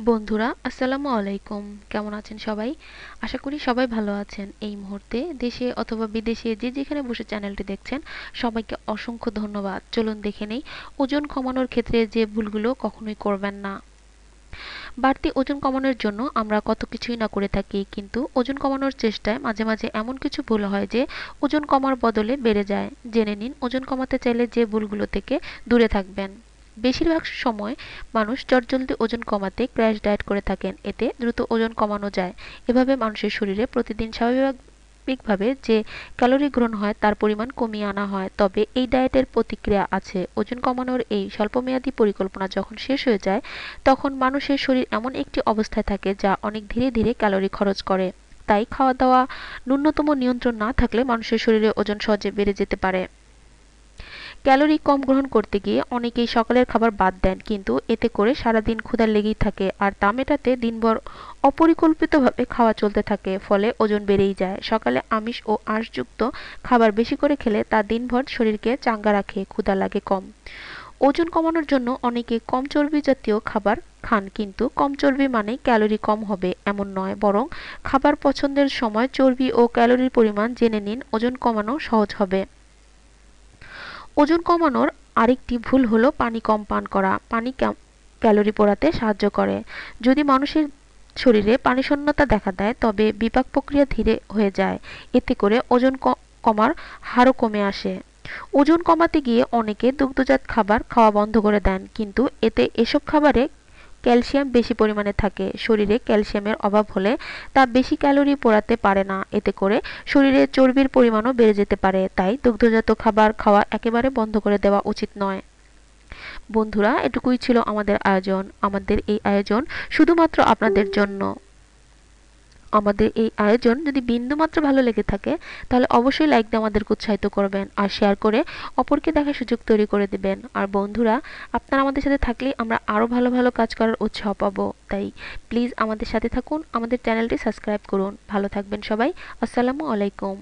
বন্ধুরা আসসালামু আলাইকুম। কেমন আছেন সবাই? আশা করি সবাই ভালো আছেন। এই মুহূর্তে দেশে অথবা বিদেশে যে যেখানে বসে চ্যানেলটি দেখছেন সবাইকে অসংখ্য ধন্যবাদ। চলুন দেখে নেই ওজন কমানোর ক্ষেত্রে যে ভুলগুলো কখনোই করবেন না। বাড়তি ওজন কমানোর জন্য আমরা কত কিছুই না করে থাকি, কিন্তু ওজন কমানোর চেষ্টায় মাঝে মাঝে এমন কিছু ভুল হয় যে ওজন কমার বদলে বেড়ে যায়। জেনে নিন ওজন কমাতে চাইলে যে ভুলগুলো থেকে দূরে থাকবেন। বেশিরভাগ সময় মানুষ চটজলদি ওজন কমাতে ক্র্যাশ ডায়েট করে থাকেন। এতে দ্রুত ওজন কমানো যায়। এভাবে মানুষের শরীরে প্রতিদিন স্বাভাবিকভাবে যে ক্যালোরি গ্রহণ হয় তার পরিমাণ কমিয়ে আনা হয়। তবে এই ডায়েটের প্রতিক্রিয়া আছে। ওজন কমানোর এই স্বল্পমেয়াদী পরিকল্পনা যখন শেষ হয়ে যায়, তখন মানুষের শরীর এমন একটি অবস্থায় থাকে যা অনেক ধীরে ধীরে ক্যালোরি খরচ করে। তাই খাওয়া দাওয়া ন্যূনতম নিয়ন্ত্রণ না থাকলে মানুষের শরীরে ওজন সহজে বেড়ে যেতে পারে। ক্যালোরি কম গ্রহণ করতে গিয়ে অনেকেই সকালের খাবার বাদ দেন, কিন্তু এতে করে সারাদিন ক্ষুধা লেগেই থাকে আর তা মেটাতে দিনভর অপরিকল্পিতভাবে খাওয়া চলতে থাকে। ফলে ওজন বেড়েই যায়। সকালে আমিষ ও আঁশযুক্ত খাবার বেশি করে খেলে তা দিনভর শরীরকে চাঙ্গা রাখে, ক্ষুধা লাগে কম। ওজন কমানোর জন্য অনেকে কম চর্বি জাতীয় খাবার খান, কিন্তু কম চর্বি মানে ক্যালোরি কম হবে এমন নয়, বরং খাবার পছন্দের সময় চর্বি ও ক্যালোরির পরিমাণ জেনে নিন। ওজন কমানো সহজ হবে। ওজন কমানোর আরেকটি ভুল হলো পানি কম পান করা। পানি ক্যালোরি পোড়াতে সাহায্য করে। যদি মানুষের শরীরে পানি শূন্যতা দেখা দেয়, তবে বিপাক প্রক্রিয়া ধীরে হয়ে যায়। এতে করে ওজন কমার হারও কমে আসে। ওজন কমাতে গিয়ে অনেকে দুগ্ধজাত খাবার খাওয়া বন্ধ করে দেন, কিন্তু এসব খাবারে ক্যালসিয়াম বেশি পরিমাণে থাকে। শরীরে ক্যালসিয়ামের অভাব হলে তা বেশি ক্যালোরি পোড়াতে পারে না। এতে করে শরীরে চর্বির পরিমাণও বেড়ে যেতে পারে। তাই দুগ্ধজাত খাবার খাওয়া একেবারে বন্ধ করে দেওয়া উচিত নয়। বন্ধুরা, এটুকুই ছিল আমাদের আয়োজন। আমাদের এই আয়োজন শুধুমাত্র আপনাদের জন্য। আমাদের এই আয়োজন যদি বিন্দুমাত্র ভালো লেগে থাকে, তাহলে অবশ্যই লাইক দিয়ে আমাদেরকে উৎসাহিত করবেন আর শেয়ার করে অপরকে দেখার সুযোগ তৈরি করে দিবেন। আর বন্ধুরা, আপনারা আমাদের সাথে থাকলেই আমরা আরও ভালো ভালো কাজ করার উৎসাহ পাবো। তাই প্লিজ আমাদের সাথে থাকুন, আমাদের চ্যানেলটি সাবস্ক্রাইব করুন। ভালো থাকবেন সবাই। আসসালামু আলাইকুম।